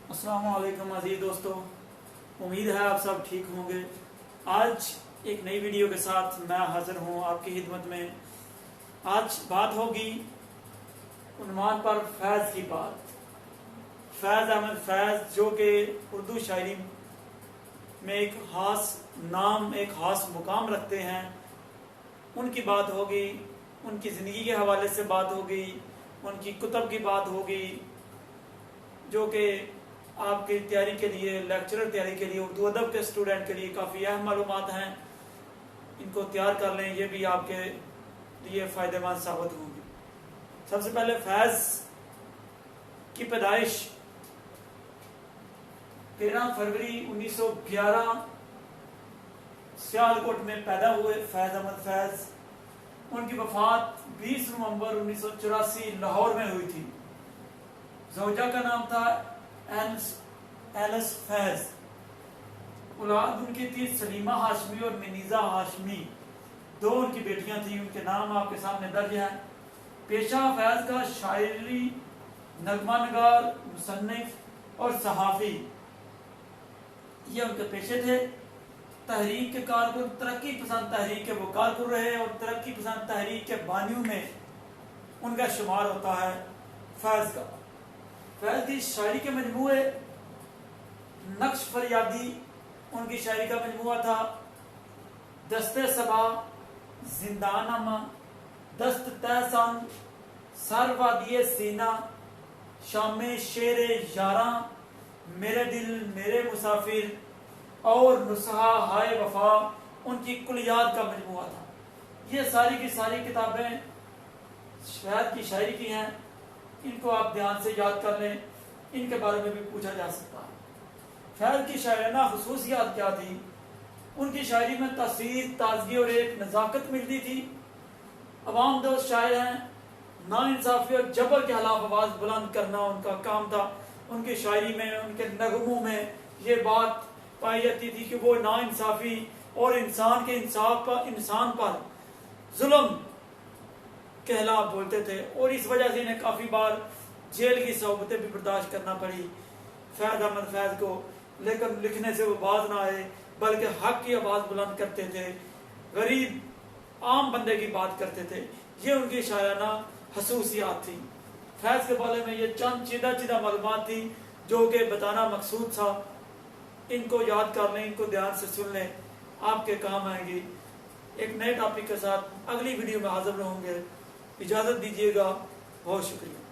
السلام علیکم عزیز دوستو، امید ہے آپ سب ٹھیک ہوں گے۔ آج ایک نئی ویڈیو کے ساتھ میں حاضر ہوں آپ کی خدمت میں۔ آج بات ہوگی عنوان پر فیض کی بات۔ فیض احمد فیض جو کہ اردو شاعری میں ایک خاص نام، ایک خاص مقام رکھتے ہیں، ان کی بات ہوگی، ان کی زندگی کے حوالے سے بات ہوگی، ان کی کتب کی بات ہوگی، جو کہ آپ کی تیاری کے لیے، لیکچرر تیاری کے لیے، اردو ادب کے اسٹوڈنٹ کے لیے کافی اہم معلومات ہیں۔ ان کو تیار کر لیں، یہ بھی آپ کے لیے فائدہ مند ثابت ہوں گی۔ سب سے پہلے فیض کی پیدائش 13 فروری 1911 سیالکوٹ میں پیدا ہوئے فیض احمد فیض۔ ان کی وفات 20 نومبر 1984 لاہور میں ہوئی تھی۔ زوجہ کا نام تھا ایلس فیض۔ اولاد ان کی تھی سلیمہ ہاشمی اور منیزہ ہاشمی، دو ان کی بیٹیاں تھیں، ان کے نام آپ کے سامنے درج ہیں۔ پیشہ فیض کا شاعری، نغمہ نگار، مصنف اور صحافی، یہ ان کے پیشے تھے۔ تحریک کے کارکن، ترقی پسند تحریک کے وہ کارکن رہے، اور ترقی پسند تحریک کے بانیوں میں ان کا شمار ہوتا ہے فیض کا۔ فیض کی شاعری کے مجموعے نقش فریادی ان کی شاعری کا مجموعہ تھا، دست صبا، زندان اما، دست تحسن، سر وادی سینہ، شام شیر یاراں، میرے دل میرے مسافر اور نصحہ ہائے وفا ان کی کلیات کا مجموعہ تھا۔ یہ ساری کی ساری کتابیں فیض کی شاعری کی ہیں، ان کو آپ دھیان سے یاد کر لیں، ان کے بارے میں بھی پوچھا جا سکتا ہے۔ فیض کی شاعرانہ خصوصیات کیا تھی؟ ان کی شاعری میں تاثیر، تازگی اور ایک نزاکت ملتی تھی۔ عوام دوست شاعر ہیں، نا انصافی اور جبر کے خلاف آواز بلند کرنا ان کا کام تھا۔ ان کی شاعری میں، ان کے نغموں میں یہ بات پائی جاتی تھی کہ وہ نا انصافی اور انسان کے انسان پر ظلم کے خلاف بولتے تھے، اور اس وجہ سے انہیں کافی بار جیل کی صحبتیں بھی برداشت کرنا پڑی فیض احمد فیض کو، لیکن لکھنے سے وہ باز نہ آئے، بلکہ حق کی آواز بلند کرتے تھے، غریب عام بندے کی بات کرتے تھے۔ یہ ان کی شاعرانہ خصوصیات تھی۔ فیض کے بارے میں یہ چند چیدہ معلومات تھی جو کہ بتانا مقصود تھا۔ ان کو یاد کر لیں، ان کو دھیان سے سن لیں، آپ کے کام آئیں گی۔ ایک نئے ٹاپک کے ساتھ اگلی ویڈیو میں حاضر رہوں گے۔ اجازت دیجیے گا، بہت شکریہ۔